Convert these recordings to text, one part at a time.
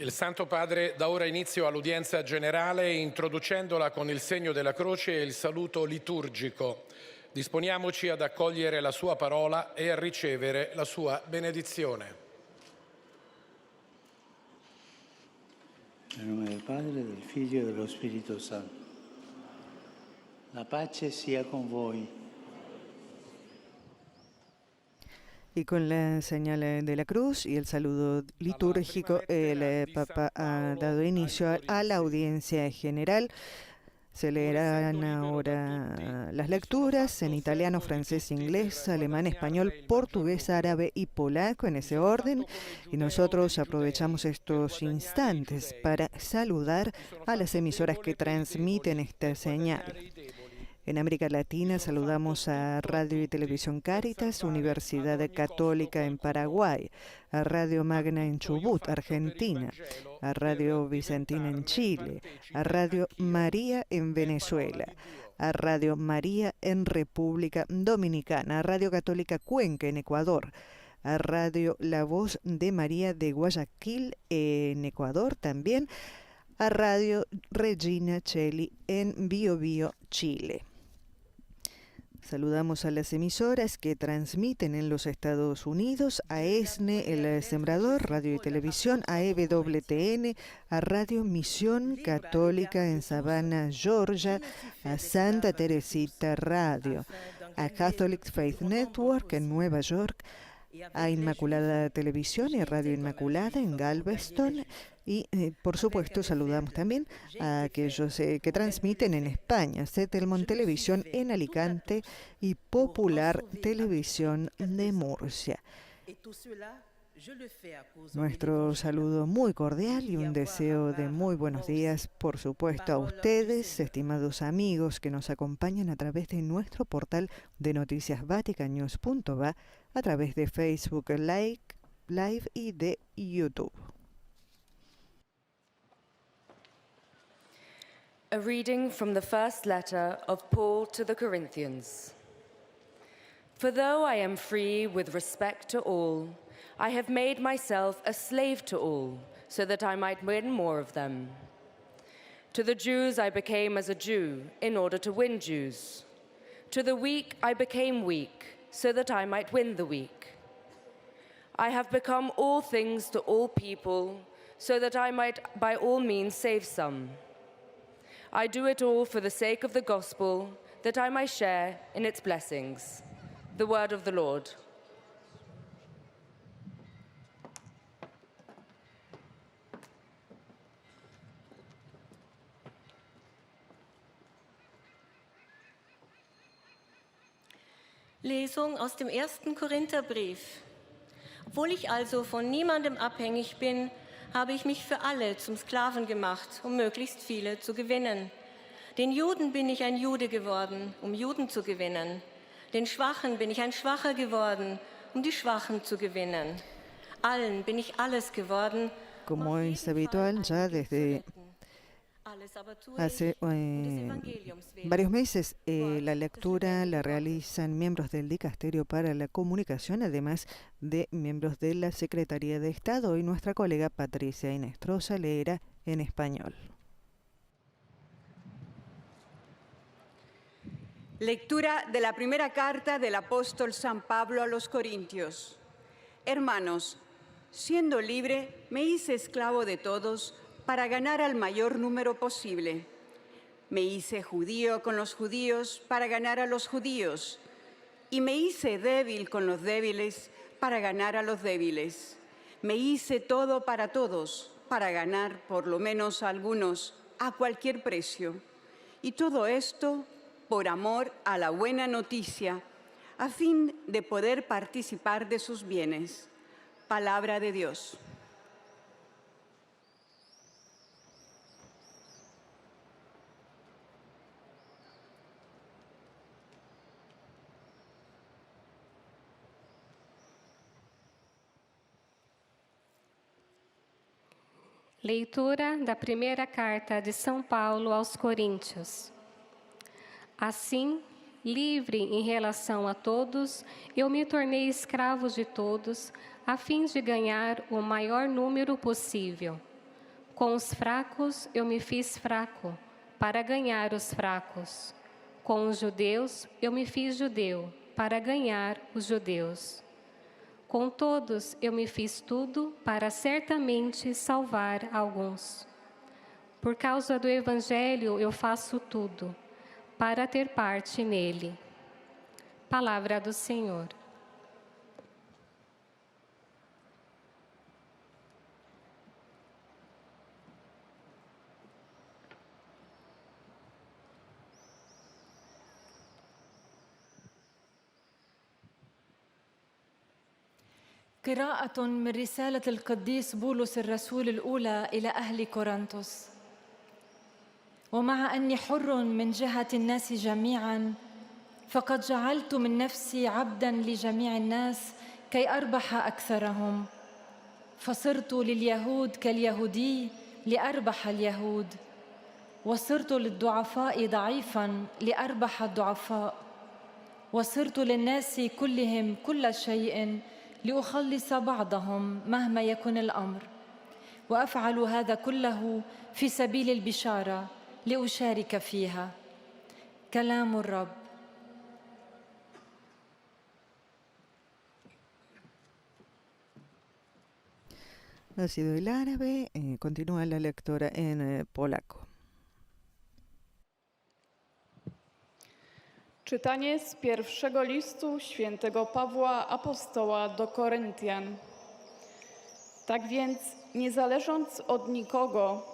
Il Santo Padre dà ora inizio all'udienza generale introducendola con il segno della croce e il saluto liturgico. Disponiamoci ad accogliere la sua parola e a ricevere la sua benedizione. Nel nome del Padre, del Figlio e dello Spirito Santo. La pace sia con voi. Y con la señal de la cruz y el saludo litúrgico, el Papa ha dado inicio a la audiencia general. Se leerán ahora las lecturas en italiano, francés, inglés, alemán, español, portugués, árabe y polaco en ese orden. Y nosotros aprovechamos estos instantes para saludar a las emisoras que transmiten esta señal. En América Latina saludamos a Radio y Televisión Cáritas, Universidad Católica en Paraguay, a Radio Magna en Chubut, Argentina, a Radio Vicentina en Chile, a Radio María en Venezuela, a Radio María en República Dominicana, a Radio Católica Cuenca en Ecuador, a Radio La Voz de María de Guayaquil en Ecuador también, a Radio Regina Coeli en Biobío, Chile. Saludamos a las emisoras que transmiten en los Estados Unidos, a ESNE, El Sembrador, Radio y Televisión, a EWTN, a Radio Misión Católica en Savannah, Georgia, a Santa Teresita Radio, a Catholic Faith Network en Nueva York, a Inmaculada Televisión y Radio Inmaculada en Galveston. Y, por supuesto, saludamos también a aquellos que transmiten en España, Setelmont Televisión en Alicante y Popular Televisión de Murcia. Nuestro saludo muy cordial y un deseo de muy buenos días, por supuesto, a ustedes, estimados amigos que nos acompañan a través de nuestro portal de noticias vaticannews.va, a través de Facebook Live y de YouTube. A reading from the first letter of Paul to the Corinthians. For though I am free with respect to all, I have made myself a slave to all, so that I might win more of them. To the Jews I became as a Jew, in order to win Jews. To the weak I became weak, so that I might win the weak. I have become all things to all people, so that I might by all means save some. I do it all for the sake of the gospel, that I might share in its blessings. The word of the Lord. Lesung aus dem 1. Korintherbrief. Obwohl ich also von niemandem abhängig bin, habe ich mich für alle zum Sklaven gemacht, um möglichst viele zu gewinnen. Den Juden bin ich ein Jude geworden, um Juden zu gewinnen. Den Schwachen bin ich ein Schwacher geworden, um die Schwachen zu gewinnen. Allen bin ich alles geworden. Como es habitual, ya desde hace varios meses la lectura la realizan miembros del Dicasterio para la Comunicación, además de miembros de la Secretaría de Estado, y nuestra colega Patricia Inestrosa leerá en español. Lectura de la primera carta del apóstol San Pablo a los Corintios. Hermanos, siendo libre, me hice esclavo de todos para ganar al mayor número posible. Me hice judío con los judíos para ganar a los judíos, y me hice débil con los débiles para ganar a los débiles. Me hice todo para todos, para ganar por lo menos a algunos a cualquier precio. Y todo esto por amor a la buena noticia, a fin de poder participar de sus bienes. Palabra de Dios. Leitura da primeira carta de São Paulo aos Coríntios. Assim, livre em relação a todos, eu me tornei escravo de todos, a fim de ganhar o maior número possível. Com os fracos eu me fiz fraco, para ganhar os fracos. Com os judeus eu me fiz judeu, para ganhar os judeus. Com todos eu me fiz tudo, para certamente salvar alguns. Por causa do Evangelho eu faço tudo, para ter parte nele. Palavra do Senhor. قراءة من رسالة القديس بولس الرسول الأولى إلى أهل كورنثوس. ومع أني حر من جهة الناس جميعاً، فقد جعلت من نفسي عبداً لجميع الناس كي أربح أكثرهم. فصرت لليهود كاليهودي لأربح اليهود، وصرت للضعفاء ضعيفاً لأربح الضعفاء، وصرت للناس كلهم كل شيء لأخلص بعضهم مهما يكن الأمر، وأفعل هذا كله في سبيل البشارة لأشارك فيها. كلام الرب. Ha sido el árabe, continúa la lectura en polaco. Czytanie z pierwszego listu świętego Pawła Apostoła do Koryntian. Tak więc, nie zależąc od nikogo,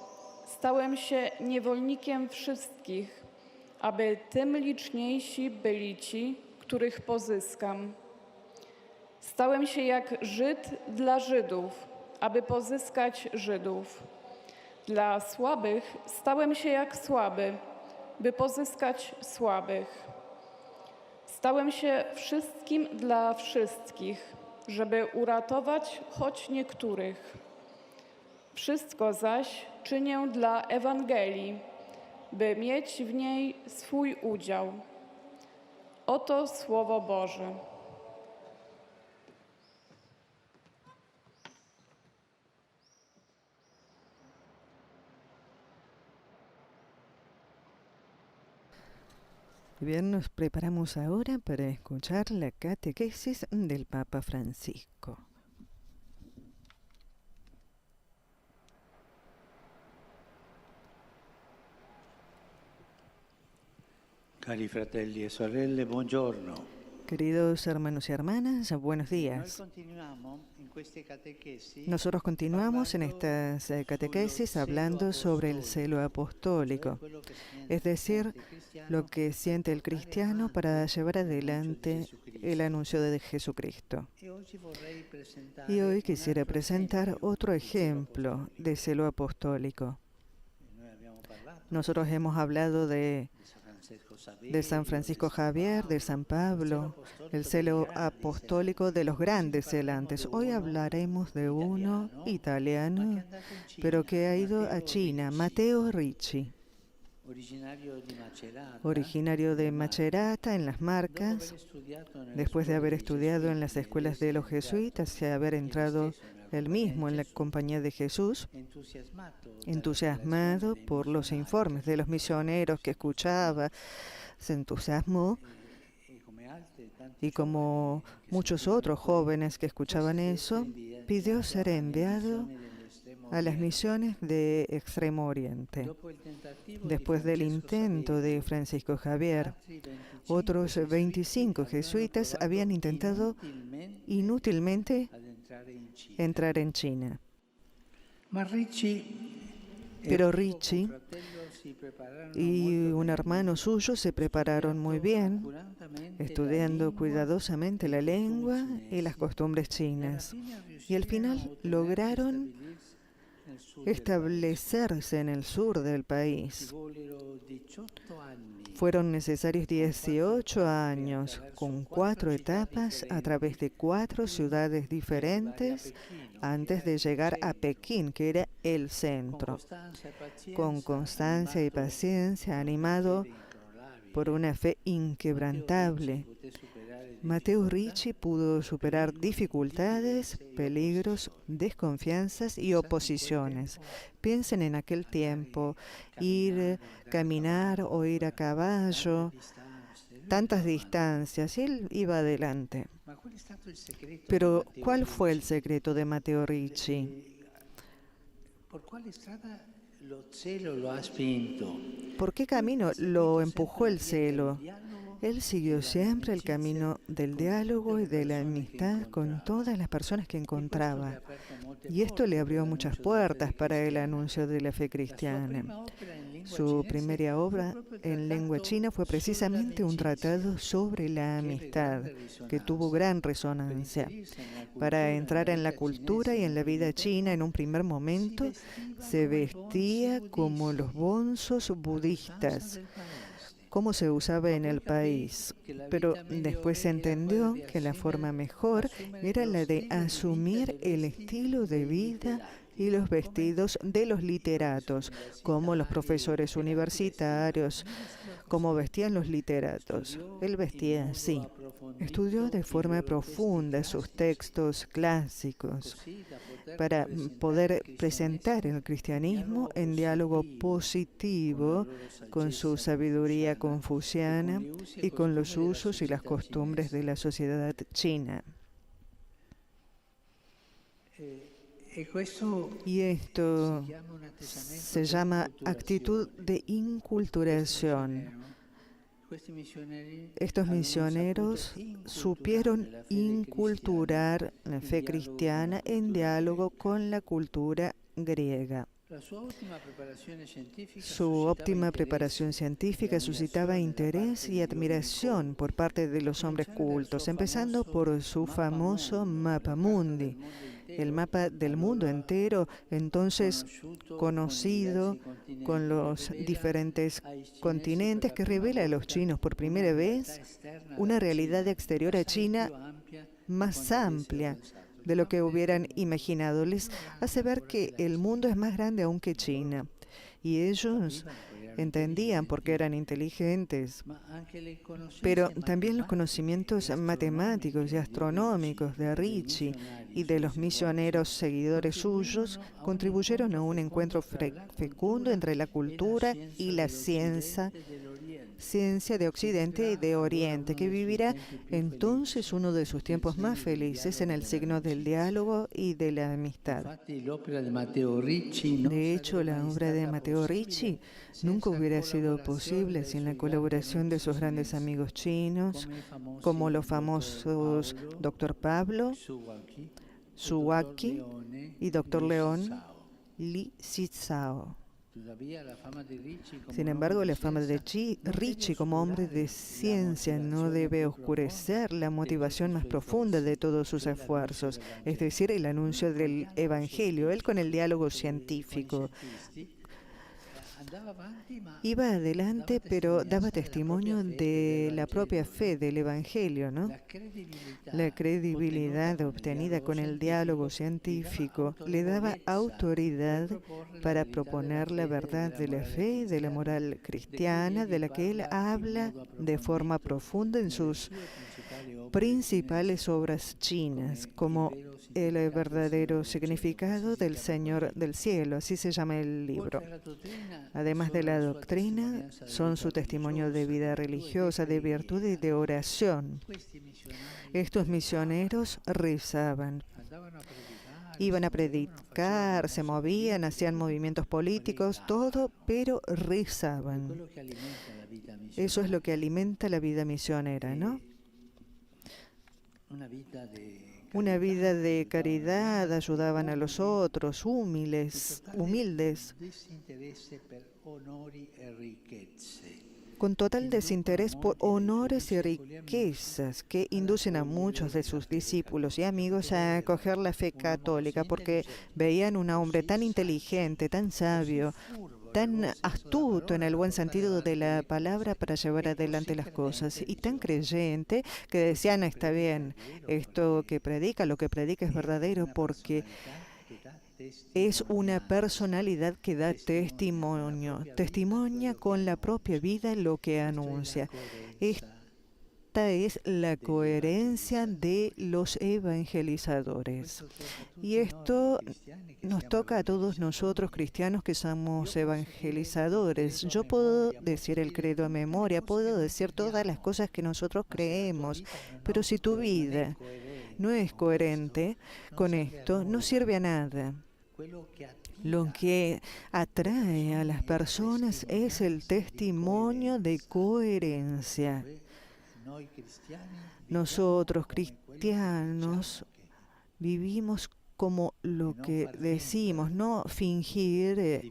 stałem się niewolnikiem wszystkich, aby tym liczniejsi byli ci, których pozyskam. Stałem się jak Żyd dla Żydów, aby pozyskać Żydów. Dla słabych stałem się jak słaby, by pozyskać słabych. Stałem się wszystkim dla wszystkich, żeby uratować choć niektórych. Wszystko zaś czynię dla Ewangelii, by mieć w niej swój udział. Oto Słowo Boże. Bien, nos preparamos ahora para escuchar la catequesis del Papa Francisco. Cari fratelli e sorelle, buongiorno. Queridos hermanos y hermanas, buenos días. Nosotros continuamos en estas catequesis hablando sobre el celo apostólico, es decir, lo que siente el cristiano para llevar adelante el anuncio de Jesucristo. Y hoy quisiera presentar otro ejemplo de celo apostólico. Nosotros hemos hablado de San Francisco Javier, de San Pablo, el celo apostólico de los grandes celantes. Hoy hablaremos de uno italiano, pero que ha ido a China, Matteo Ricci, originario de Macerata, en las Marcas, después de haber estudiado en las escuelas de los jesuitas y haber entrado él mismo en la compañía de Jesús, entusiasmado por los informes de los misioneros que escuchaba, se entusiasmó y como muchos otros jóvenes que escuchaban eso, pidió ser enviado a las misiones de Extremo Oriente. Después del intento de Francisco Javier, otros 25 jesuitas habían intentado inútilmente entrar en China. Pero Ricci y un hermano suyo se prepararon muy bien, estudiando cuidadosamente la lengua y las costumbres chinas. Y al final lograron establecerse en el sur del país. Fueron necesarios 18 años, con 4 etapas a través de 4 ciudades diferentes antes de llegar a Pekín, que era el centro. Con constancia y paciencia, animado por una fe inquebrantable. Matteo Ricci pudo superar dificultades, peligros, desconfianzas y oposiciones. Piensen en aquel tiempo, caminar o ir a caballo, tantas distancias, y él iba adelante. Pero, ¿cuál fue el secreto de Matteo Ricci? ¿Por qué camino lo empujó el celo? Él siguió siempre el camino del diálogo y de la amistad con todas las personas que encontraba. Y esto le abrió muchas puertas para el anuncio de la fe cristiana. Su primera obra en lengua china fue precisamente un tratado sobre la amistad, que tuvo gran resonancia. Para entrar en la cultura y en la vida china en un primer momento, se vestía como los bonzos budistas, como se usaba en el país, pero después se entendió que la forma mejor era la de asumir el estilo de vida y los vestidos de los literatos, como los profesores universitarios, como vestían los literatos. Él vestía así. Estudió de forma profunda sus textos clásicos para poder presentar el cristianismo en diálogo positivo con su sabiduría confuciana y con los usos y las costumbres de la sociedad china. Y esto se llama actitud de inculturación. Estos misioneros supieron inculturar la fe cristiana en diálogo con la cultura griega. Su óptima preparación científica suscitaba interés y admiración por parte de los hombres cultos, empezando por su famoso Mapa Mundi, el mapa del mundo entero, entonces conocido con los diferentes continentes, que revela a los chinos por primera vez una realidad exterior a China más amplia de lo que hubieran imaginado. Les hace ver que el mundo es más grande aún que China. Y ellos entendían porque eran inteligentes, pero también los conocimientos matemáticos y astronómicos de Ricci y de los misioneros seguidores suyos contribuyeron a un encuentro fecundo entre la cultura y la ciencia de Occidente y de Oriente, que vivirá entonces uno de sus tiempos más felices en el signo del diálogo y de la amistad. De hecho, la obra de Matteo Ricci nunca hubiera sido posible sin la colaboración de sus grandes amigos chinos, como los famosos Dr. Pablo, Su Guoqi y Dr. León Li Zhizhao. Sin embargo, la fama de Ricci como hombre de ciencia no debe oscurecer la motivación más profunda de todos sus esfuerzos, es decir, el anuncio del Evangelio. Él, con el diálogo científico, iba adelante, pero daba testimonio de la propia fe del Evangelio, ¿no? La credibilidad obtenida con el diálogo científico le daba autoridad para proponer la verdad de la fe y de la moral cristiana, de la que él habla de forma profunda en sus principales obras chinas, como el verdadero significado del Señor del Cielo, así se llama el libro. Además de la doctrina, son su testimonio de vida religiosa, de virtud y de oración. Estos misioneros rezaban, iban a predicar, se movían, hacían movimientos políticos, todo, pero rezaban. Eso es lo que alimenta la vida misionera, ¿no? Una vida de caridad, ayudaban a los otros, humildes, con total desinterés por honores y riquezas que inducen a muchos de sus discípulos y amigos a acoger la fe católica, porque veían un hombre tan inteligente, tan sabio, tan astuto en el buen sentido de la palabra para llevar adelante las cosas, y tan creyente que decían: está bien, esto que predica, lo que predica es verdadero, porque es una personalidad que da testimonio, testimonia con la propia vida lo que anuncia. Esta es la coherencia de los evangelizadores. Y esto nos toca a todos nosotros cristianos que somos evangelizadores. Yo puedo decir el credo a memoria, puedo decir todas las cosas que nosotros creemos, pero si tu vida no es coherente con esto, no sirve a nada. Lo que atrae a las personas es el testimonio de coherencia. Nosotros, cristianos, vivimos como lo que decimos, no fingir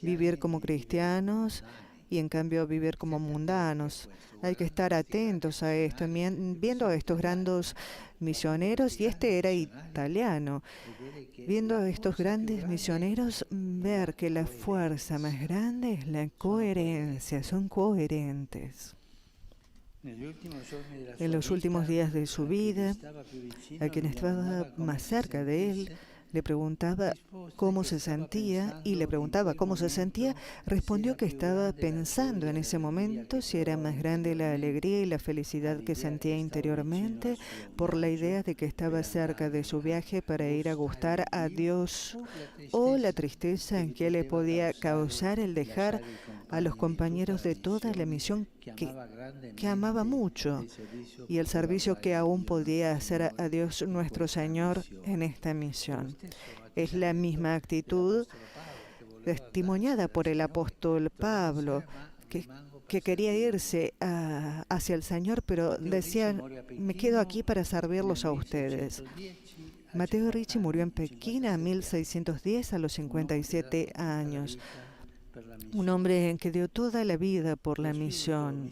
vivir como cristianos y en cambio vivir como mundanos. Hay que estar atentos a esto, viendo a estos grandes misioneros, y este era italiano, viendo a estos grandes misioneros, ver que la fuerza más grande es la coherencia, son coherentes. En los últimos días de su vida, a quien estaba más cerca de él, le preguntaba cómo se sentía, y le preguntaba cómo se sentía, respondió que estaba pensando en ese momento si era más grande la alegría y la felicidad que sentía interiormente por la idea de que estaba cerca de su viaje para ir a gustar a Dios, o la tristeza en que le podía causar el dejar a los compañeros de toda la misión que amaba mucho, y el servicio que aún podía hacer a Dios nuestro Señor en esta misión. Es la misma actitud testimoniada por el apóstol Pablo, que quería irse hacia el Señor, pero decía, me quedo aquí para servirlos a ustedes. Matteo Ricci murió en Pekín en 1610 a los 57 años. Un hombre que dio toda la vida por la misión.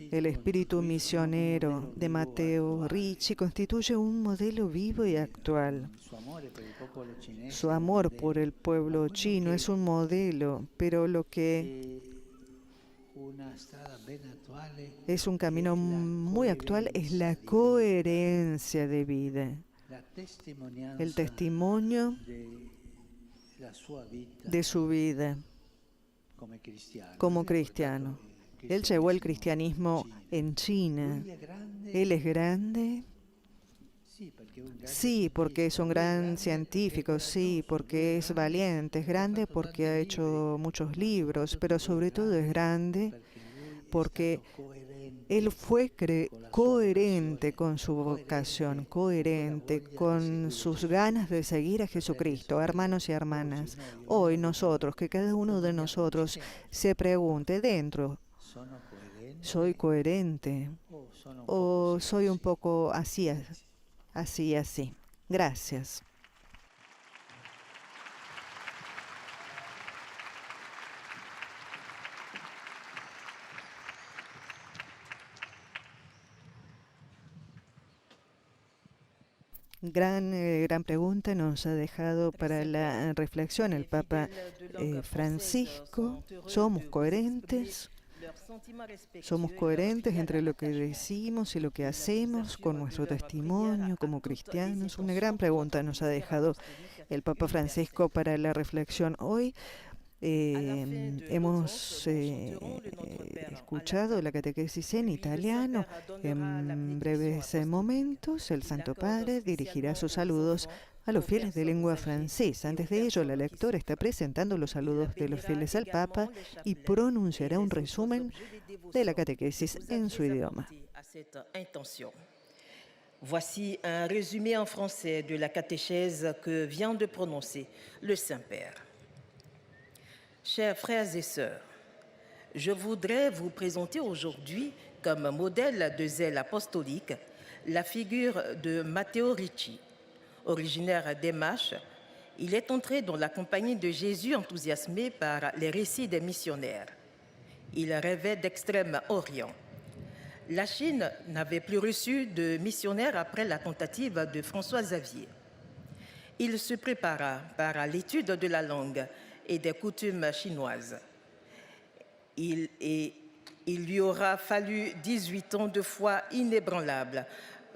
El espíritu misionero de Matteo Ricci constituye un modelo vivo y actual. Su amor por el pueblo chino es un modelo, pero lo que es un camino muy actual es la coherencia de vida, el testimonio de su vida como cristiano. Él llevó el cristianismo en China. Él es grande, sí, porque es un gran científico, sí, porque es valiente, es grande porque ha hecho muchos libros, pero sobre todo es grande porque él fue coherente con su vocación, coherente con sus ganas de seguir a Jesucristo. Hermanos y hermanas, hoy nosotros, que cada uno de nosotros se pregunte dentro, ¿soy coherente o soy un poco así? Gracias. Gran pregunta nos ha dejado para la reflexión el Papa Francisco. ¿Somos coherentes? ¿Somos coherentes entre lo que decimos y lo que hacemos con nuestro testimonio como cristianos? Una gran pregunta nos ha dejado el Papa Francisco para la reflexión hoy. Hemos escuchado la catequesis en italiano. En breves momentos, el Santo Padre dirigirá sus saludos a los fieles de lengua francesa. Antes de ello, la lectora está presentando los saludos de los fieles al Papa y pronunciará un resumen de la catequesis en su idioma. Voici un résumé en français de la catéchèse que vient de prononcer le Saint-Père. Chers frères et sœurs, je voudrais vous présenter aujourd'hui comme modèle de zèle apostolique la figure de Matteo Ricci. Originaire d'Emache, il est entré dans la compagnie de Jésus enthousiasmé par les récits des missionnaires. Il rêvait d'Extrême-Orient. La Chine n'avait plus reçu de missionnaires après la tentative de François Xavier. Il se prépara par l'étude de la langue et des coutumes chinoises. Il lui aura fallu 18 ans de foi inébranlable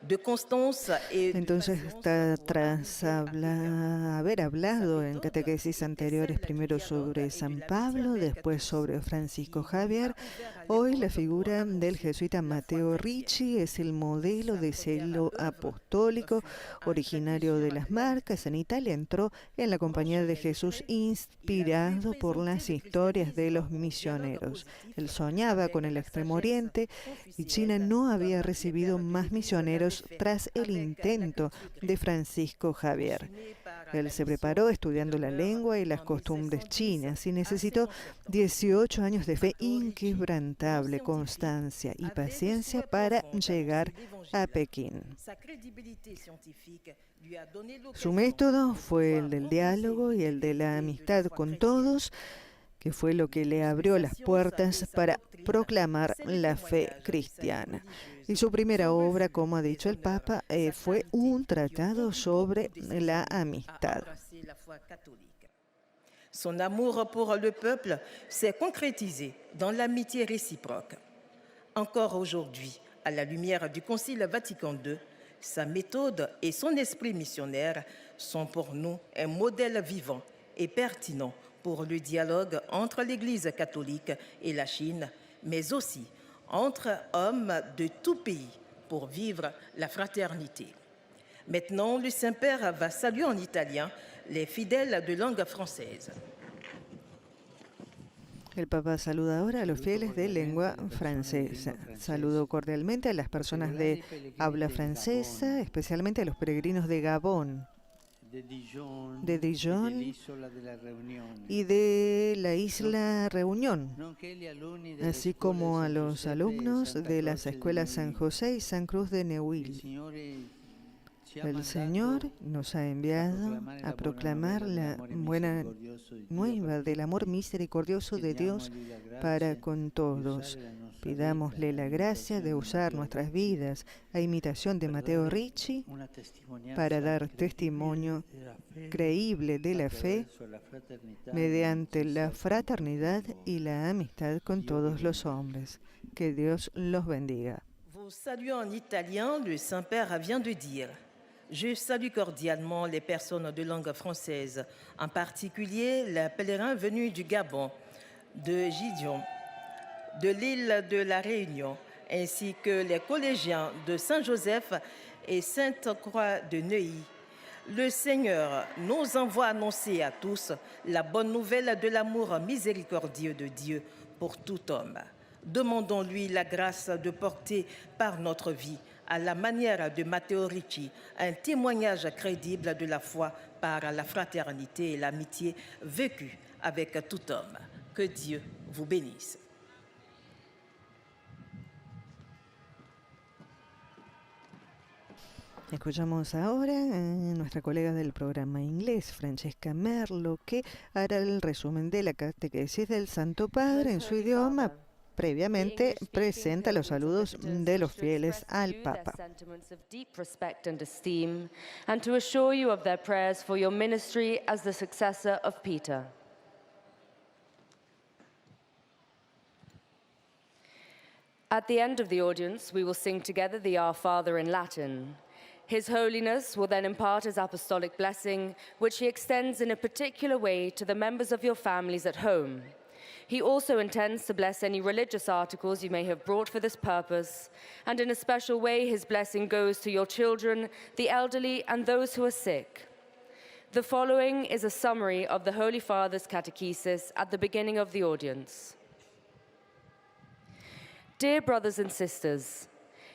de Constance et de Entonces, tras haber hablado en catequesis anteriores primero sobre San Pablo, después sobre Francisco Javier, hoy la figura del jesuita Matteo Ricci es el modelo de celo apostólico originario de las Marcas. En Italia entró en la Compañía de Jesús inspirado por las historias de los misioneros. Él soñaba con el Extremo Oriente y China no había recibido más misioneros tras el intento de Francisco Javier. Él se preparó estudiando la lengua y las costumbres chinas y necesitó 18 años de fe inquebrantable, constancia y paciencia para llegar a Pekín. Su método fue el del diálogo y el de la amistad con todos, que fue lo que le abrió las puertas para proclamar la fe cristiana. Y su primera obra, como ha dicho el Papa, fue un tratado sobre la amistad. Son amour pour le peuple s'est concrétisé dans l'amitié réciproque. Encore aujourd'hui, à la lumière du Concile Vatican II, sa méthode et son esprit missionnaire sont pour nous un modèle vivant et pertinent pour le dialogue entre l'Église catholique et la Chine, mais aussi entre hommes de tout pays pour vivre la fraternité. Maintenant, le Saint-Père va saluer en italien les fidèles de langue française. El Papa saluda ahora a los fieles de lengua francesa. Saludo cordialmente a las personas de habla francesa, especialmente a los peregrinos de Gabón, de Dijon y de la isla Reunión, así como a los alumnos de las escuelas San José y San Cruz de Neuilly. El Señor nos ha enviado a proclamar la buena nueva del amor misericordioso de Dios para con todos. Pidámosle la gracia de usar nuestras vidas a imitación de Matteo Ricci para dar testimonio creíble de la fe mediante la fraternidad y la amistad con todos los hombres. Que Dios los bendiga. Vous saluez en italien, le Saint-Père vient de dire: je salue cordialement les personnes de langue française, en particulier les pèlerins venus du Gabon, de Gideon, de l'île de la Réunion, ainsi que les collégiens de Saint-Joseph et Sainte-Croix de Neuilly. Le Seigneur nous envoie annoncer à tous la bonne nouvelle de l'amour miséricordieux de Dieu pour tout homme. Demandons-lui la grâce de porter par notre vie, à la manière de Matteo Ricci, un témoignage crédible de la foi par la fraternité et l'amitié vécue avec tout homme. Que Dieu vous bénisse. Escuchamos ahora a nuestra colega del programa inglés, Francesca Merlo, que hará el resumen de la catequesis del Santo Padre en su idioma. Previamente presenta los saludos de los fieles al Papa. And to assure you of their prayers for your ministry as the successor of Peter. At the end of the audience, we will sing together the Our Father in Latin. His Holiness will then impart his apostolic blessing, which he extends in a particular way to the members of your families at home. He also intends to bless any religious articles you may have brought for this purpose, and in a special way his blessing goes to your children, the elderly, and those who are sick. The following is a summary of the Holy Father's catechesis at the beginning of the audience. Dear brothers and sisters,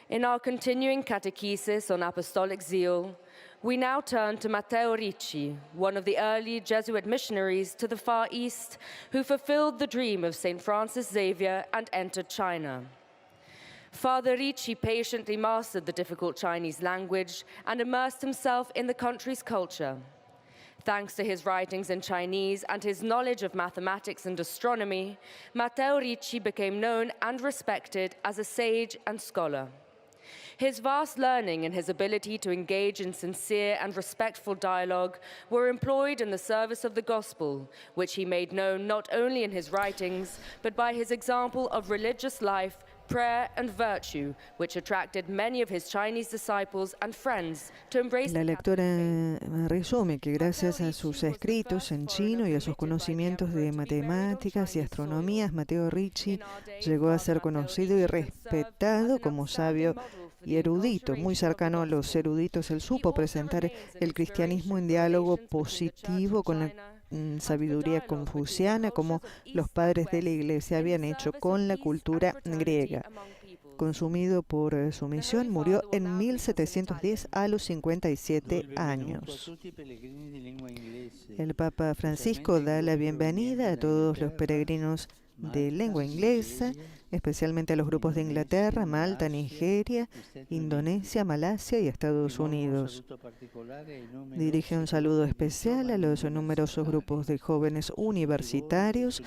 in our continuing catechesis on apostolic zeal, we now turn to Matteo Ricci, one of the early Jesuit missionaries to the Far East who fulfilled the dream of St. Francis Xavier and entered China. Father Ricci patiently mastered the difficult Chinese language and immersed himself in the country's culture. Thanks to his writings in Chinese and his knowledge of mathematics and astronomy, Matteo Ricci became known and respected as a sage and scholar. His vast learning and his ability to engage in sincere and respectful dialogue were employed in the service of the gospel, which he made known not only in his writings, but by his example of religious life, prayer and virtue, which attracted many of his Chinese disciples and friends to embrace La the lectora Catholic faith. resume que gracias a sus escritos en chino y a sus conocimientos de matemáticas y astronomías, Matteo Ricci llegó a ser conocido y respetado como sabio y erudito. Muy cercano a los eruditos, él supo presentar el cristianismo en diálogo positivo con la sabiduría confuciana, como los padres de la Iglesia habían hecho con la cultura griega. Consumido por su misión, murió en 1710 a los 57 años. El Papa Francisco da la bienvenida a todos los peregrinos de lengua inglesa, especialmente a los grupos de Inglaterra, Malta, Nigeria, Indonesia, Malasia y Estados Unidos. Dirige un saludo especial a los numerosos grupos de jóvenes universitarios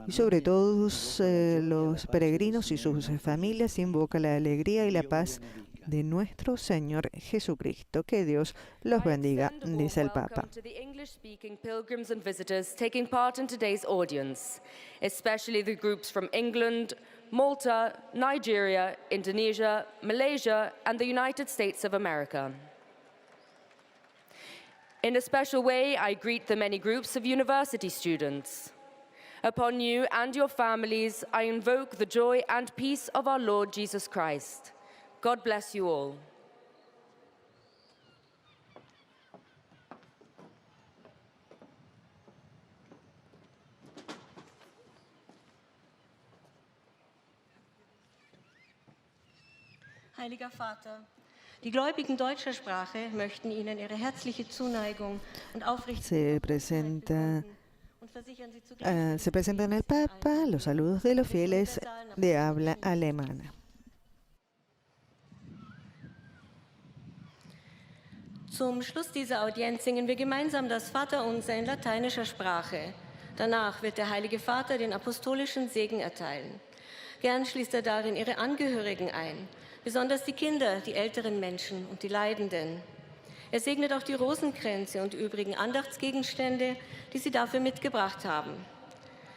y sobre todos los peregrinos y sus familias. Invoca la alegría y la paz de nuestro Señor Jesucristo. Que Dios los bendiga, dice el Papa. To the English-speaking pilgrims and visitors taking part in today's audience, especially the groups from England, Malta, Nigeria, Indonesia, Malaysia, and the United States of America. In a special way, I greet the many groups of university students. Upon you and your families, I invoke the joy and peace of our Lord Jesus Christ. God bless you all. Heiliger Vater, die Gläubigen deutscher Sprache möchten Ihnen ihre herzliche Zuneigung und Se presenta en el Papa los saludos de los fieles de habla alemana. Zum Schluss dieser Audienz singen wir gemeinsam das Vaterunser in lateinischer Sprache. Danach wird der Heilige Vater den apostolischen Segen erteilen. Gern schließt er darin ihre Angehörigen ein, besonders die Kinder, die älteren Menschen und die Leidenden. Er segnet auch die Rosenkränze und übrigen Andachtsgegenstände, die sie dafür mitgebracht haben.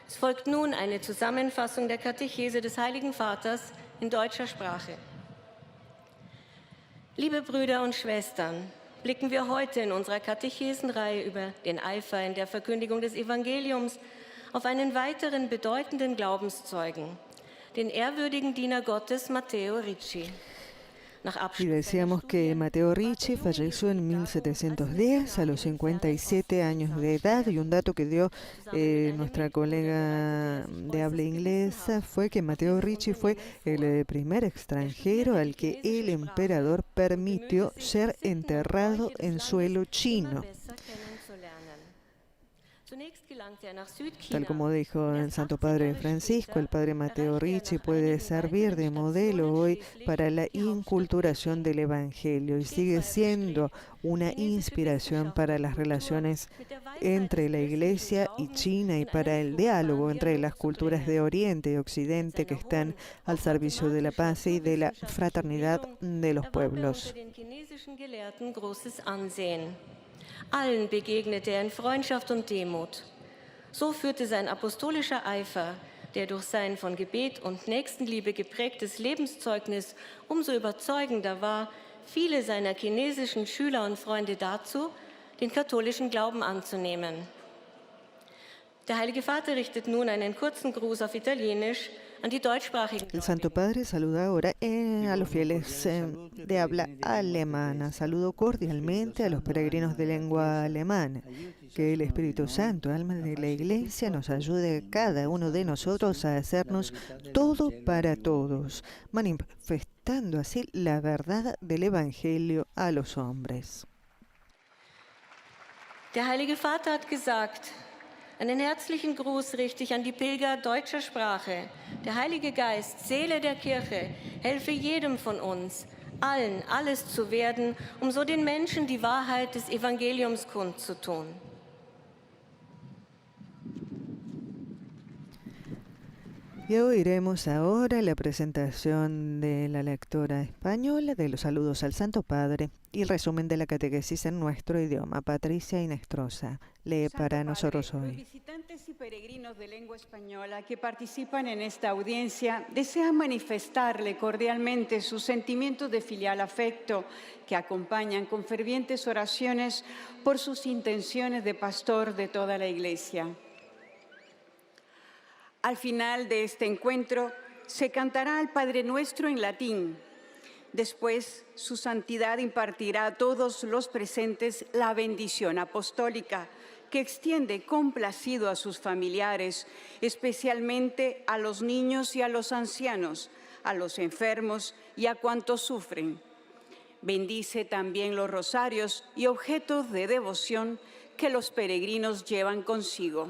Es folgt nun eine Zusammenfassung der Katechese des Heiligen Vaters in deutscher Sprache. Liebe Brüder und Schwestern, blicken wir heute in unserer Katechesenreihe über den Eifer in der Verkündigung des Evangeliums auf einen weiteren bedeutenden Glaubenszeugen, den ehrwürdigen Diener Gottes Matteo Ricci. Y decíamos que Matteo Ricci falleció en 1710 a los 57 años de edad, y un dato que dio nuestra colega de habla inglesa fue que Matteo Ricci fue el primer extranjero al que el emperador permitió ser enterrado en suelo chino. Tal como dijo el Santo Padre Francisco, el Padre Matteo Ricci puede servir de modelo hoy para la inculturación del Evangelio y sigue siendo una inspiración para las relaciones entre la Iglesia y China y para el diálogo entre las culturas de Oriente y Occidente que están al servicio de la paz y de la fraternidad de los pueblos. Allen begegnete er in Freundschaft und Demut. So führte sein apostolischer Eifer, der durch sein von Gebet und Nächstenliebe geprägtes Lebenszeugnis umso überzeugender war, viele seiner chinesischen Schüler und Freunde dazu, den katholischen Glauben anzunehmen. Der Heilige Vater richtet nun einen kurzen Gruß auf Italienisch an die deutschsprachigen. El Santo Padre saluda ahora a los fieles de habla alemana. Saludo cordialmente a los peregrinos de lengua alemana. Que el Espíritu Santo, alma de la Iglesia, nos ayude a cada uno de nosotros a hacernos todo para todos, manifestando así la verdad del Evangelio a los hombres. Der Heilige Vater hat gesagt: Einen herzlichen Gruß richte ich an die Pilger deutscher Sprache. Der Heilige Geist, Seele der Kirche, helfe jedem von uns, allen alles zu werden, um so den Menschen die Wahrheit des Evangeliums kundzutun. Y oiremos ahora la presentación de la lectora española de los saludos al Santo Padre y el resumen de la catequesis en nuestro idioma. Patricia Inestrosa lee para nosotros hoy. Los visitantes y peregrinos de lengua española que participan en esta audiencia desean manifestarle cordialmente sus sentimientos de filial afecto que acompañan con fervientes oraciones por sus intenciones de pastor de toda la Iglesia. Al final de este encuentro se cantará el Padre Nuestro en latín. Después, su santidad impartirá a todos los presentes la bendición apostólica que extiende complacido a sus familiares, especialmente a los niños y a los ancianos, a los enfermos y a cuantos sufren. Bendice también los rosarios y objetos de devoción que los peregrinos llevan consigo.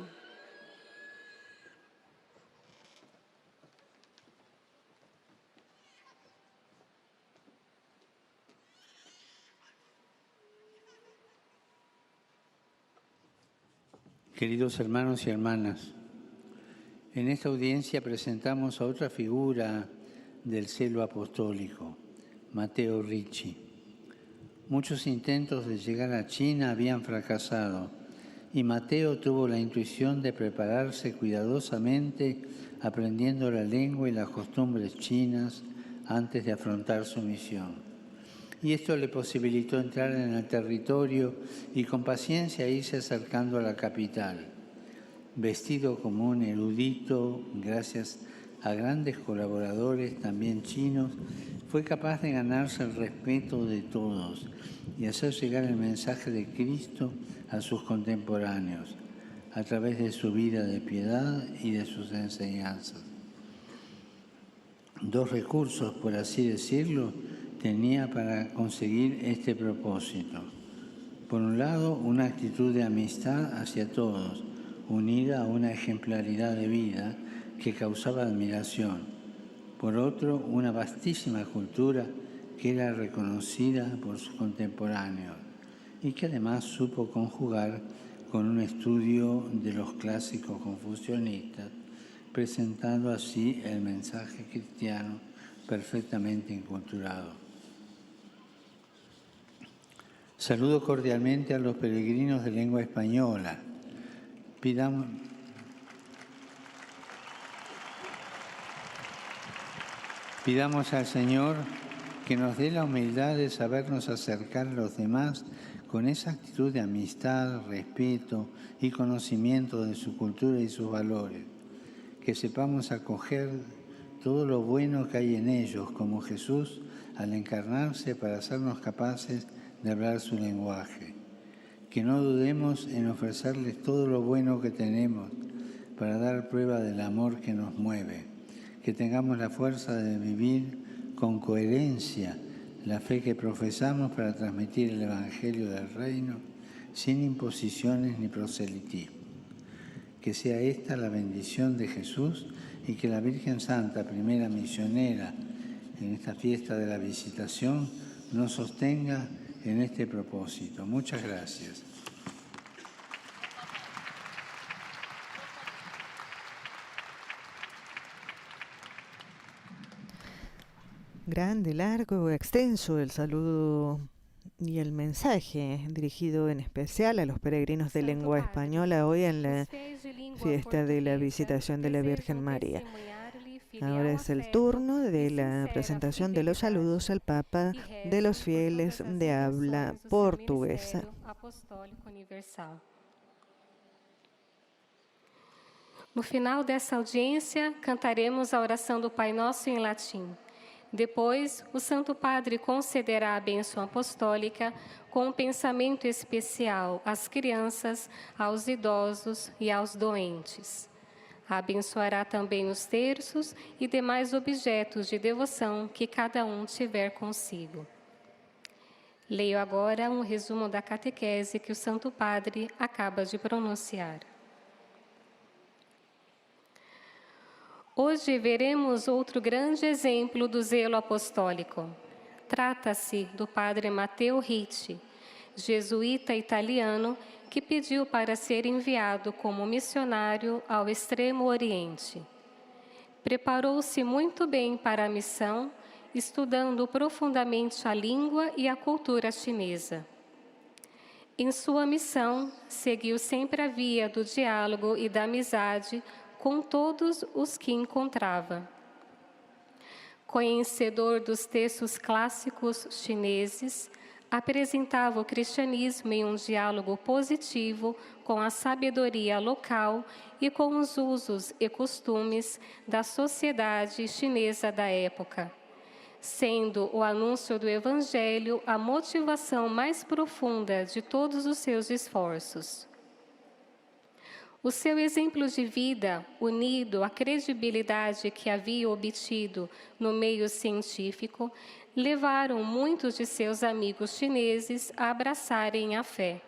Queridos hermanos y hermanas, en esta audiencia presentamos a otra figura del celo apostólico, Matteo Ricci. Muchos intentos de llegar a China habían fracasado y Matteo tuvo la intuición de prepararse cuidadosamente aprendiendo la lengua y las costumbres chinas antes de afrontar su misión. Y esto le posibilitó entrar en el territorio y con paciencia irse acercando a la capital. Vestido como un erudito, gracias a grandes colaboradores, también chinos, fue capaz de ganarse el respeto de todos y hacer llegar el mensaje de Cristo a sus contemporáneos, a través de su vida de piedad y de sus enseñanzas. Dos recursos, por así decirlo, tenía para conseguir este propósito. Por un lado, una actitud de amistad hacia todos, unida a una ejemplaridad de vida que causaba admiración. Por otro, una vastísima cultura que era reconocida por sus contemporáneos y que además supo conjugar con un estudio de los clásicos confucianistas, presentando así el mensaje cristiano perfectamente enculturado. Saludo cordialmente a los peregrinos de lengua española. Pidamos al Señor que nos dé la humildad de sabernos acercar a los demás con esa actitud de amistad, respeto y conocimiento de su cultura y sus valores. Que sepamos acoger todo lo bueno que hay en ellos, como Jesús al encarnarse para hacernos capaces de hablar su lenguaje. Que no dudemos en ofrecerles todo lo bueno que tenemos para dar prueba del amor que nos mueve. Que tengamos la fuerza de vivir con coherencia la fe que profesamos para transmitir el Evangelio del Reino sin imposiciones ni proselitismo. Que sea esta la bendición de Jesús y que la Virgen Santa, primera misionera en esta fiesta de la Visitación, nos sostenga en este propósito. Muchas gracias. Grande, largo, extenso el saludo y el mensaje dirigido en especial a los peregrinos de lengua española hoy en la fiesta de la Visitación de la Virgen María. Ahora es el turno de la presentación de los saludos al Papa de los fieles de habla portuguesa. No final dessa audiência, cantaremos a oração do Pai Nosso em latim. Depois, o Santo Padre concederá a bênção apostólica com um pensamento especial às crianças, aos idosos e aos doentes. Abençoará também os terços e demais objetos de devoção que cada um tiver consigo. Leio agora um resumo da catequese que o Santo Padre acaba de pronunciar. Hoje veremos outro grande exemplo do zelo apostólico. Trata-se do Padre Matteo Ricci, jesuíta italiano que pediu para ser enviado como missionário ao Extremo Oriente. Preparou-se muito bem para a missão, estudando profundamente a língua e a cultura chinesa. Em sua missão, seguiu sempre a via do diálogo e da amizade com todos os que encontrava. Conhecedor dos textos clássicos chineses, apresentava o cristianismo em um diálogo positivo com a sabedoria local e com os usos e costumes da sociedade chinesa da época, sendo o anúncio do Evangelho a motivação mais profunda de todos os seus esforços. O seu exemplo de vida, unido à credibilidade que havia obtido no meio científico, levaram muitos de seus amigos chineses a abraçarem a fé.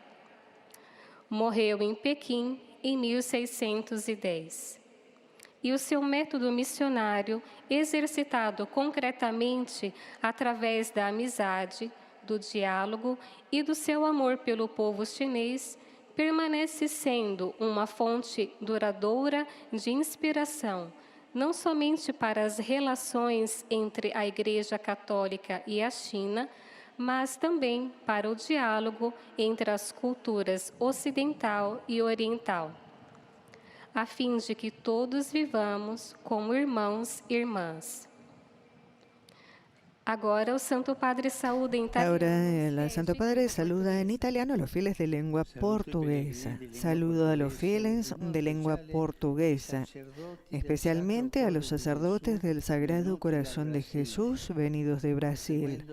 Morreu em Pequim em 1610. E o seu método missionário, exercitado concretamente através da amizade, do diálogo e do seu amor pelo povo chinês, permanece sendo uma fonte duradoura de inspiração, não somente para as relações entre a Igreja Católica e a China, mas também para o diálogo entre as culturas ocidental e oriental, a fim de que todos vivamos como irmãos e irmãs. Ahora el Santo Padre saluda en italiano a los fieles de lengua portuguesa. Saludo a los fieles de lengua portuguesa, especialmente a los sacerdotes del Sagrado Corazón de Jesús venidos de Brasil.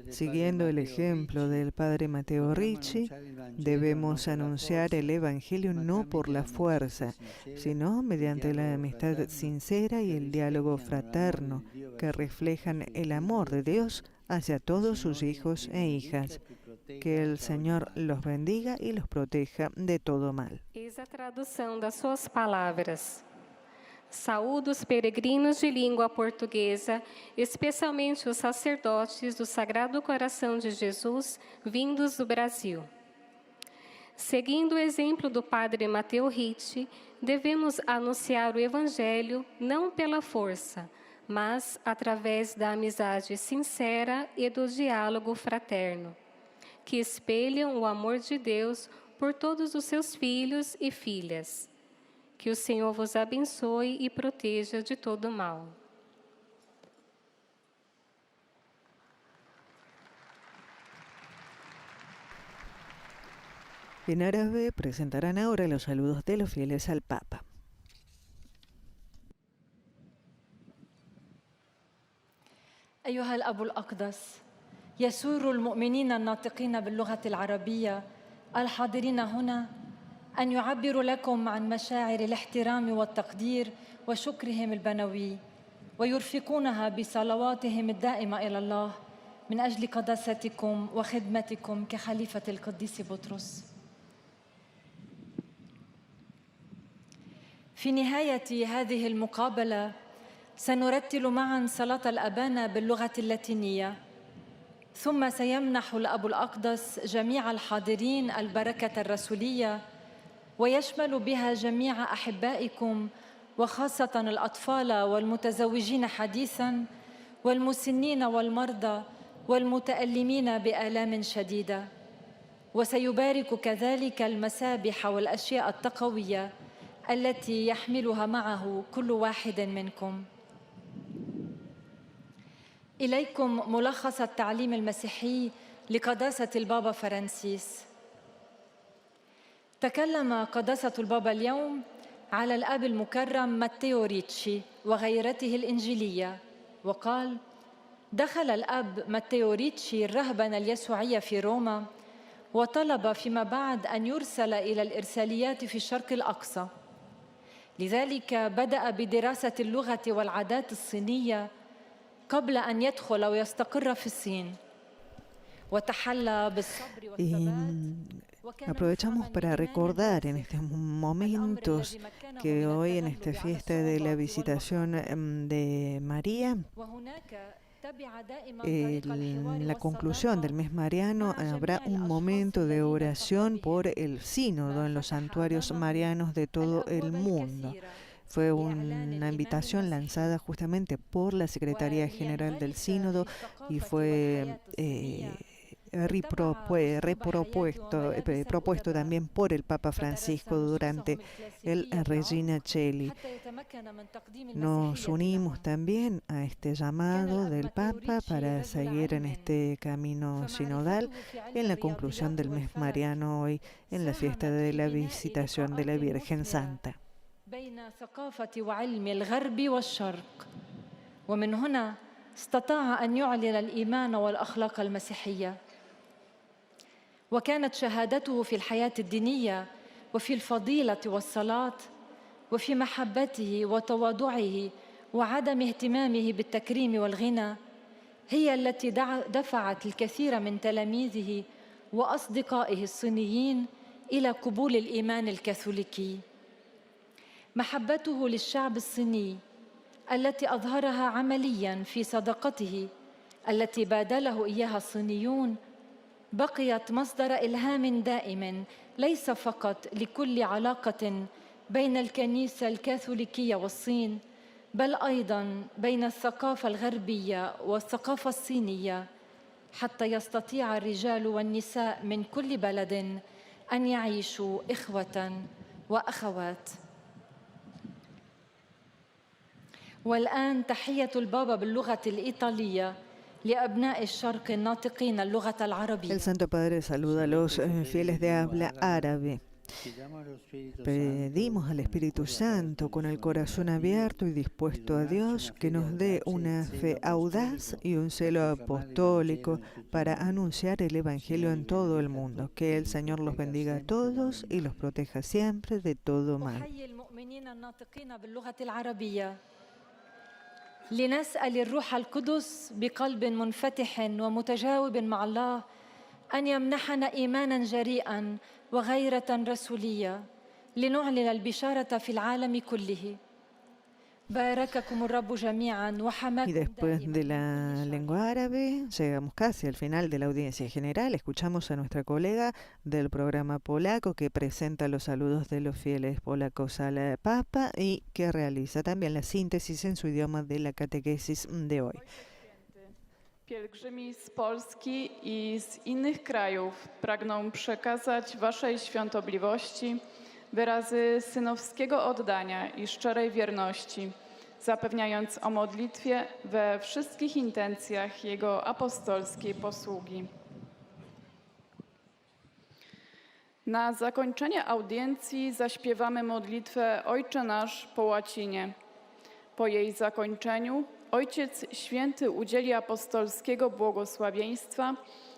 Siguiendo el ejemplo del Padre Matteo Ricci, debemos anunciar el Evangelio no por la fuerza, sino mediante la amistad sincera y el diálogo fraterno que reflejan el amor de Dios hacia todos sus hijos e hijas. Que el Señor los bendiga y los proteja de todo mal. Eis a tradução das suas palavras. Saúdo os peregrinos de língua portuguesa, especialmente os sacerdotes do Sagrado Coração de Jesus, vindos do Brasil. Seguindo o exemplo do Padre Matteo Ricci, devemos anunciar o Evangelho não pela força, mas através da amizade sincera e do diálogo fraterno, que espelham o amor de Deus por todos os seus filhos e filhas. Que o Senhor vos abençoe e proteja de todo mal. En árabe presentarán ahora los saludos de los fieles al Papa. أيها الأب الأقدس، يسر المؤمنين الناطقين باللغة العربية الحاضرين هنا أن يعبروا لكم عن مشاعر الاحترام والتقدير وشكرهم البنوي، ويرفقونها بصلواتهم الدائمة إلى الله من أجل قداستكم وخدمتكم كخليفة القديس بطرس. في نهاية هذه المقابلة سنرتل معاً صلاة الأبانا باللغة اللاتينية، ثم سيمنح الأب الأقدس جميع الحاضرين البركة الرسولية، ويشمل بها جميع أحبائكم وخاصة الأطفال والمتزوجين حديثاً والمسنين والمرضى والمتألمين بآلام شديدة، وسيبارك كذلك المسابح والأشياء التقوية التي يحملها معه كل واحد منكم. إليكم ملخص التعليم المسيحي لقداسة البابا فرانسيس. تكلم قداسة البابا اليوم على الأب المكرم ماتيو ريتشي وغيرته الإنجيلية، وقال: دخل الأب ماتيو ريتشي الرهبنة اليسوعية في روما، وطلب فيما بعد أن يرسل إلى الإرساليات في الشرق الأقصى. لذلك بدأ بدراسة اللغة والعادات الصينية قبل أن يدخل ويستقر في الصين، وتحلى بالصبر والثبات. Aprovechamos para recordar en estos momentos que hoy en esta fiesta de la visitación de María, en la conclusión del mes mariano habrá un momento de oración por el sínodo en los santuarios marianos de todo el mundo. Fue una invitación lanzada justamente por la Secretaría General del Sínodo y fue propuesto también por el Papa Francisco durante el Regina Coeli. Nos unimos también a este llamado del Papa para seguir en este camino sinodal en la conclusión del mes mariano hoy en la fiesta de la Visitación de la Virgen Santa. بين ثقافة وعلم الغرب والشرق ومن هنا استطاع أن يعلن الإيمان والأخلاق المسيحية وكانت شهادته في الحياة الدينية وفي الفضيلة والصلاة وفي محبته وتواضعه وعدم اهتمامه بالتكريم والغنى هي التي دفعت الكثير من تلاميذه وأصدقائه الصينيين إلى قبول الإيمان الكاثوليكي. محبته للشعب الصيني التي أظهرها عملياً في صداقته التي بادله إياها الصينيون بقيت مصدر إلهام دائم ليس فقط لكل علاقة بين الكنيسة الكاثوليكية والصين بل أيضاً بين الثقافة الغربية والثقافة الصينية حتى يستطيع الرجال والنساء من كل بلد أن يعيشوا إخوة وأخوات. والآن تحية البابا باللغة الإيطالية لأبناء الشرق الناطقين اللغة العربية. El Santo Padre saluda a los fieles de habla árabe. Pedimos al Espíritu Santo con el corazón abierto y dispuesto a Dios que nos dé una fe audaz y un celo apostólico para anunciar el Evangelio en todo el mundo. Que el Señor los bendiga a todos y los proteja siempre de todo mal. لنسأل الروح القدس بقلب منفتح ومتجاوب مع الله أن يمنحنا إيمانا جريئا وغيرة رسولية لنعلن البشارة في العالم كله. بارككم الرب جميعا وحماكم. Y después de la lengua árabe, llegamos casi al final de la audiencia general. Escuchamos a nuestra colega del programa polaco que presenta los saludos de los fieles polacos al Papa y que realiza también la síntesis en su idioma de la catequesis de hoy. Pielgrzymi z Polski i z innych krajów pragną przekazać Waszej świątobliwości wyrazy synowskiego oddania i szczerej wierności, zapewniając o modlitwie we wszystkich intencjach Jego apostolskiej posługi. Na zakończenie audiencji zaśpiewamy modlitwę Ojcze Nasz po łacinie. Po jej zakończeniu Ojciec Święty udzieli apostolskiego błogosławieństwa,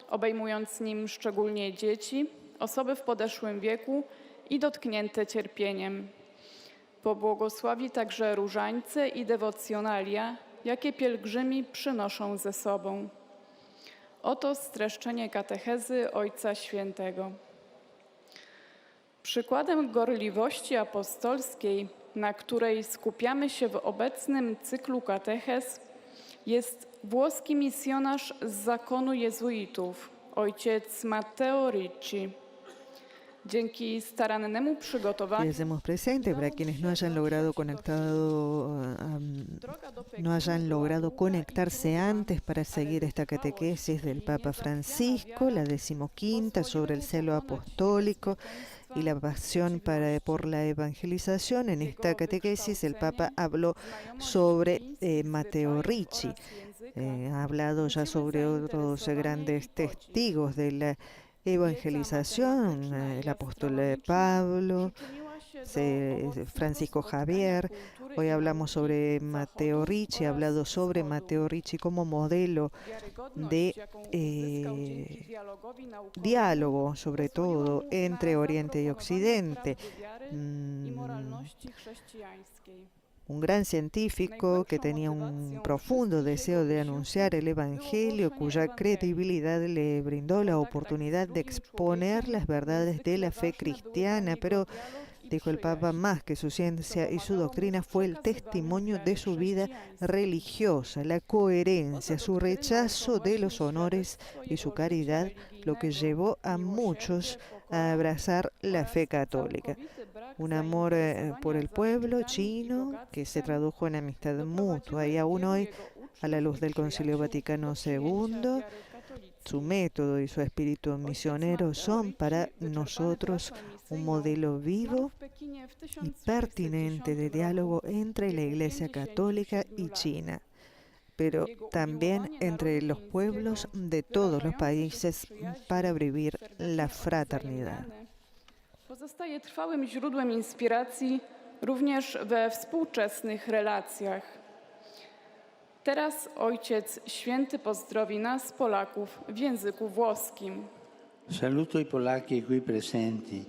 obejmując nim szczególnie dzieci, osoby w podeszłym wieku i dotknięte cierpieniem. Pobłogosławi także różańce i dewocjonalia, jakie pielgrzymi przynoszą ze sobą. Oto streszczenie katechezy Ojca Świętego. Przykładem gorliwości apostolskiej, na której skupiamy się w obecnym cyklu katechez, jest włoski misjonarz z zakonu jezuitów, ojciec Matteo Ricci. Dzięki starannemu przygotowaniu. Y hacemos presente para quienes no hayan logrado conectarse antes para seguir esta catequesis del Papa Francisco, la 15ª sobre el celo apostólico y la pasión por la evangelización. En esta catequesis el Papa habló sobre Matteo Ricci, ha hablado ya sobre otros grandes testigos de la evangelización, el apóstol Pablo, Francisco Javier. Hoy hablamos sobre Matteo Ricci, ha hablado sobre Matteo Ricci como modelo de diálogo, sobre todo entre Oriente y Occidente. Un gran científico que tenía un profundo deseo de anunciar el Evangelio, cuya credibilidad le brindó la oportunidad de exponer las verdades de la fe cristiana, pero Dijo el Papa, más que su ciencia y su doctrina fue el testimonio de su vida religiosa, la coherencia, su rechazo de los honores y su caridad, lo que llevó a muchos a abrazar la fe católica. Un amor por el pueblo chino que se tradujo en amistad mutua y aún hoy, a la luz del Concilio Vaticano II, su método y su espíritu misionero son para nosotros un modelo vivo y pertinente de diálogo entre la Iglesia Católica y China, pero también entre los pueblos de todos los países para vivir la fraternidad. Pozostaje trwałym źródłem inspiracji również we współczesnych relacjach. Teraz Ojciec Święty pozdrowi nas, Polaków, w języku włoskim. Saluto i Polacchi qui presenti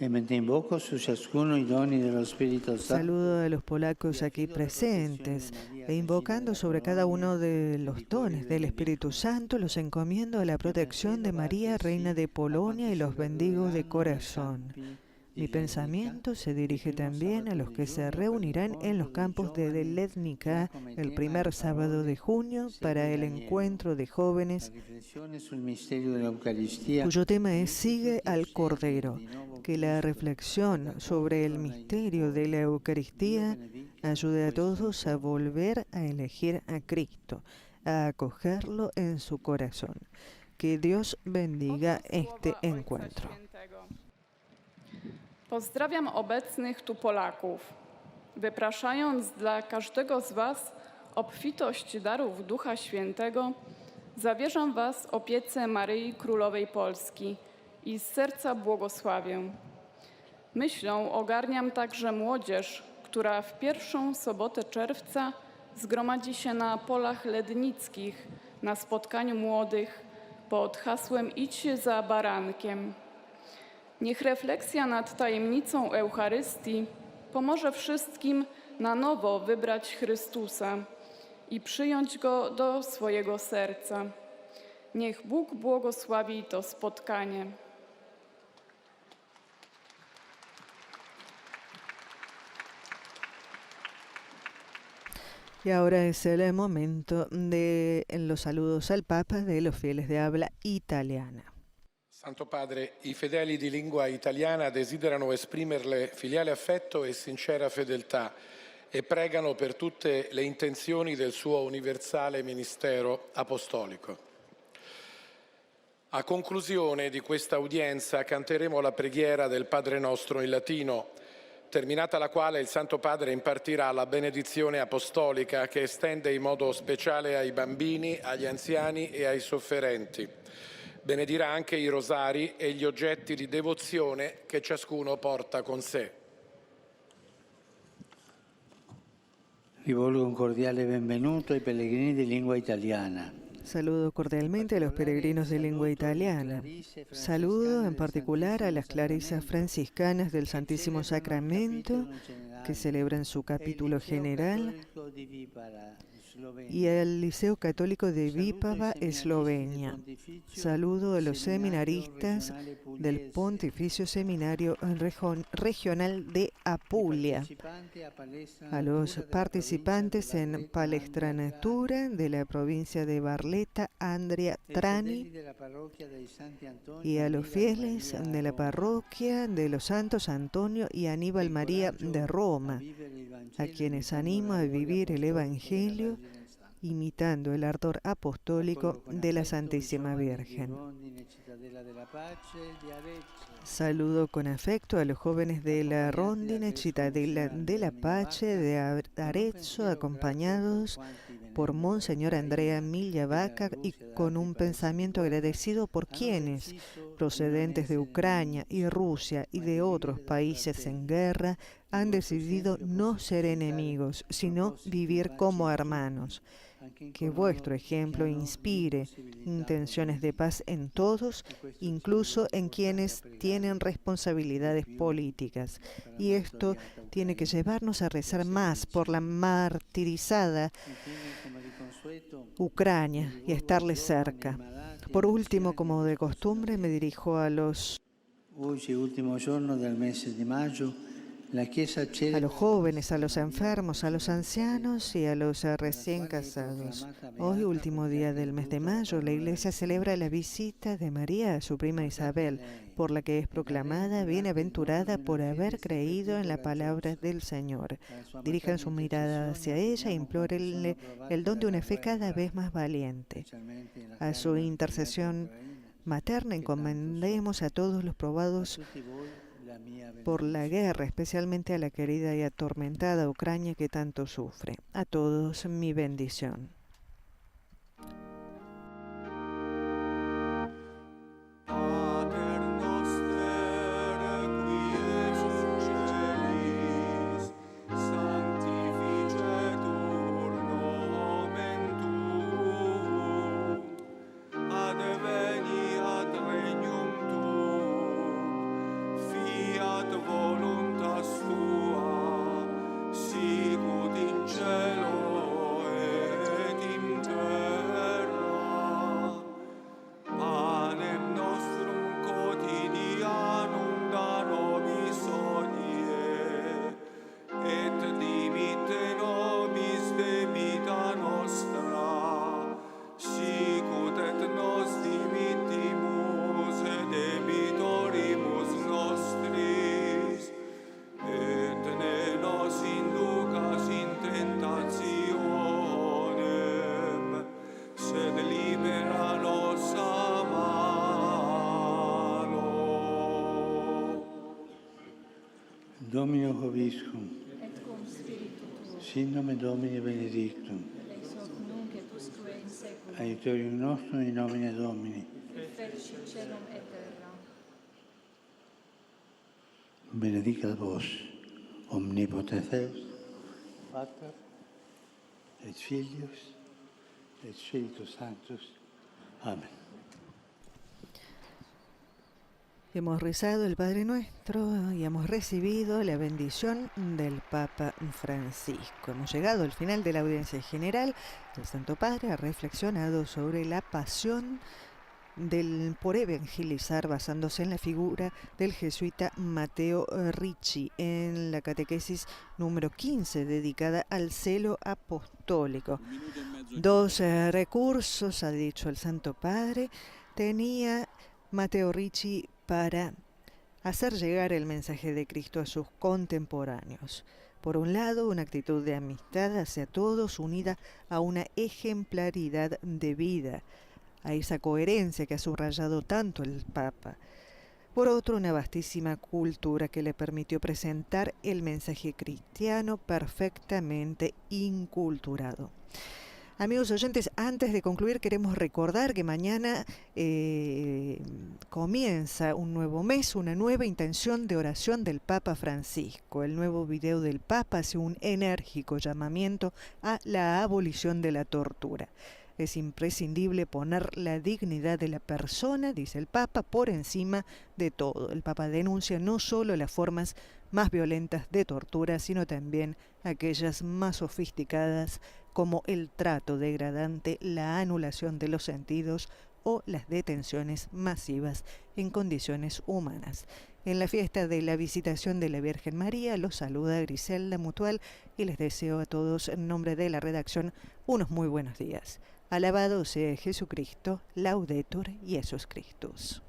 e mentre invoco su ciascuno i doni dello Spirito Santo. Saludo a los polacos aquí presentes e invocando sobre cada uno de los dones del Espíritu Santo, los encomiendo a la protección de María, Reina de Polonia, y los bendigo de corazón. Mi pensamiento se dirige también a los que se reunirán en los campos de Delednica el primer sábado de junio para el encuentro de jóvenes cuyo tema es Sigue al Cordero. Que la reflexión sobre el misterio de la Eucaristía ayude a todos a volver a elegir a Cristo, a acogerlo en su corazón. Que Dios bendiga este encuentro. Pozdrawiam obecnych tu Polaków, wypraszając dla każdego z Was obfitość darów Ducha Świętego, zawierzam Was opiece Maryi Królowej Polski i z serca błogosławię. Myślą ogarniam także młodzież, która w pierwszą sobotę czerwca zgromadzi się na polach lednickich na spotkaniu młodych pod hasłem Idź za barankiem. Niech refleksja nad tajemnicą Eucharystii pomoże wszystkim na nowo wybrać Chrystusa i przyjąć Go do swojego serca. Niech Bóg błogosławi to spotkanie. Y ahora es el momento de los saludos al Papa de los fieles de habla italiana. Santo Padre, i fedeli di lingua italiana desiderano esprimerle filiale affetto e sincera fedeltà e pregano per tutte le intenzioni del suo universale ministero apostolico. A conclusione di questa udienza canteremo la preghiera del Padre Nostro in latino, terminata la quale il Santo Padre impartirà la benedizione apostolica che estende in modo speciale ai bambini, agli anziani e ai sofferenti. Benedirà anche i rosari e gli oggetti di devozione che ciascuno porta con sé. Rivolgo un cordiale benvenuto ai pellegrini di lingua italiana. Saludo cordialmente a los peregrinos de lengua italiana. Saludo en particular a las clarisas franciscanas del Santísimo Sacramento que celebran su capítulo general y al Liceo Católico de Vipava, Eslovenia. Saludo a los seminaristas del Pontificio Seminario Regional de Apulia, a los participantes en Palestranatura de la provincia de Barletta, Andria Trani, y a los fieles de la parroquia de los Santos Antonio y Aníbal María de Roma, a quienes animo a vivir el Evangelio imitando el ardor apostólico de la Santísima Virgen. Saludo con afecto a los jóvenes de la Rondine Cittadella della Pace de Arezzo, acompañados por Monseñor Andrea Migliavacca y con un pensamiento agradecido por quienes, procedentes de Ucrania y Rusia y de otros países en guerra, han decidido no ser enemigos, sino vivir como hermanos. Que vuestro ejemplo inspire intenciones de paz en todos, incluso en quienes tienen responsabilidades políticas. Y esto tiene que llevarnos a rezar más por la martirizada Ucrania y a estarles cerca. Por último, como de costumbre, me dirijo a los... Oggi, ultimo giorno del mese di maggio, a los jóvenes, a los enfermos, a los ancianos y a los recién casados. Hoy, último día del mes de mayo, la Iglesia celebra la visita de María a su prima Isabel, por la que es proclamada bienaventurada por haber creído en la palabra del Señor. Dirijan su mirada hacia ella e implórenle el don de una fe cada vez más valiente. A su intercesión materna encomendemos a todos los probados por la guerra, especialmente a la querida y atormentada Ucrania que tanto sufre. A todos mi bendición. Domino Vobiscum, sin nome Domini benedictum, aiutorium nostrum in nomine Domini. Benedicat vos, omnipotens Deus, Pater, et Filius, et Spiritus Sanctus. Amén. Hemos rezado el Padre Nuestro y hemos recibido la bendición del Papa Francisco. Hemos llegado al final de la audiencia general. El Santo Padre ha reflexionado sobre la pasión por evangelizar basándose en la figura del jesuita Matteo Ricci en la catequesis número 15 dedicada al celo apostólico. 2 recursos, ha dicho el Santo Padre, tenía Matteo Ricci para hacer llegar el mensaje de Cristo a sus contemporáneos. Por un lado, una actitud de amistad hacia todos unida a una ejemplaridad de vida, a esa coherencia que ha subrayado tanto el Papa. Por otro, una vastísima cultura que le permitió presentar el mensaje cristiano perfectamente inculturado. Amigos oyentes, antes de concluir queremos recordar que mañana comienza un nuevo mes, una nueva intención de oración del Papa Francisco. El nuevo video del Papa hace un enérgico llamamiento a la abolición de la tortura. Es imprescindible poner la dignidad de la persona, dice el Papa, por encima de todo. El Papa denuncia no solo las formas más violentas de tortura, sino también aquellas más sofisticadas como el trato degradante, la anulación de los sentidos o las detenciones masivas en condiciones humanas. En la fiesta de la Visitación de la Virgen María los saluda Griselda Mutual y les deseo a todos en nombre de la redacción unos muy buenos días. Alabado sea Jesucristo, Laudetur Jesus Christus.